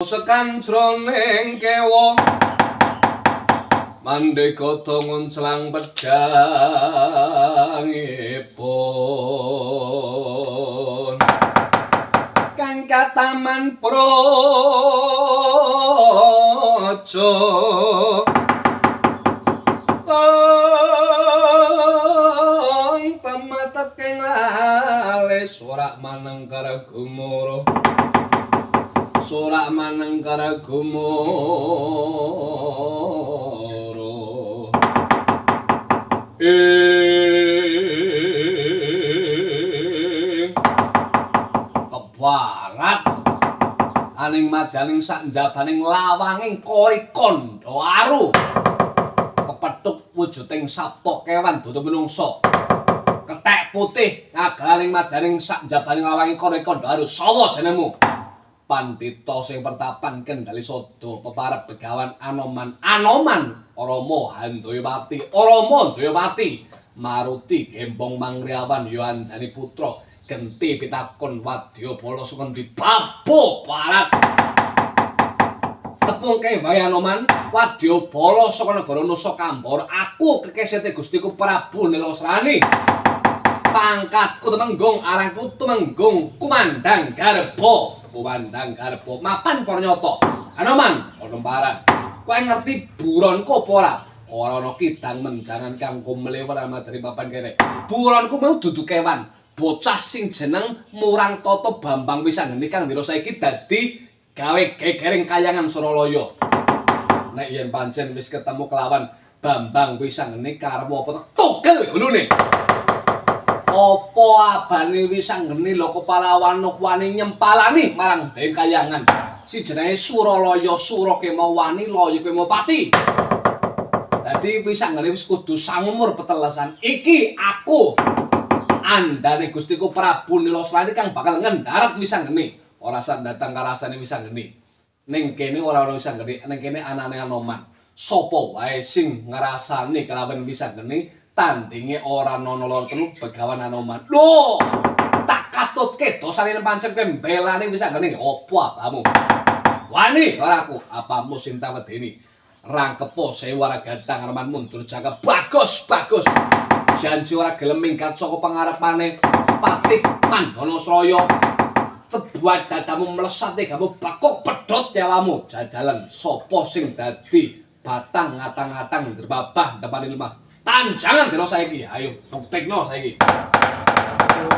sekan jroning kewa mandeka tangun celang pedangipun kang kataman praja temateng lale sorak manengkara gumara sorak manengkara gumara kebarat aning madaning sak njabaning lawanging korikon aru kepethuk wujuding sapta kewan dudu menungsa kethek putih ngagaling madaning sak njabaning lawanging korikon aru sawa jenengmu Pandita sing pertapan kendali sada peparep begawan Anoman Rama Handayawati Rama Handayawati Maruti Gembong Mangriawan ya anjani putra genti pitakon Wadyabala sukendi babo barat tepungke wae Anoman Wadyabala saka negara Nusakambara aku kekesete Gustiku Prabu Nilasrani pangkatku temenggung arangku temenggung Kumandang Garba mapan paranyata Anoman Onembaran kowe ngerti buronku apa ora ora ana kidang menjangan kang kumlewat amadari papan kene buronku mau dudu kewan bocah sing jeneng Murang Tata Bambang Wisanggeni kang dina saiki dadi gawe gegering kayangan Suralaya nek yen pancen wis ketemu kelawan Bambang Wisanggeni karep apa tugel gulune apa abane Wisanggeni lho kepalawan wani nyempalani marang deng kayangan si jenenge Suralaya Surakema wani Laya Kemapati dadi Wisanggeni wis kudu sangumur petelesan iki aku andane Gustiku Prabu Nilasrani kang bakal ngendharet Wisanggeni ora sak datang karasane Wisanggeni ning kene ora ana Wisanggeni ning kene anane Anoman sapa wae sing ngrasani kelawan Wisanggeni tandinge ora ana loro telu begawan Anoman. Lho, tak katutke dosane pancen kowe mbelani Wisanggeni apa apamu? Wani ora aku, apamu sing tak wedeni. Rangkepo sewara gadang Anoman mundur jangka bagus. Janji ora gelem minggat saka pangarepane Patih Mandanasraya. Tebuat dadamu mlesate gamu bakok pedhot yawamu. Jajalan sapa sing dadi batang ngatang-ngatang derbabah depane lemah. Tanjangan dina saiki. Ayo buktekno saiki.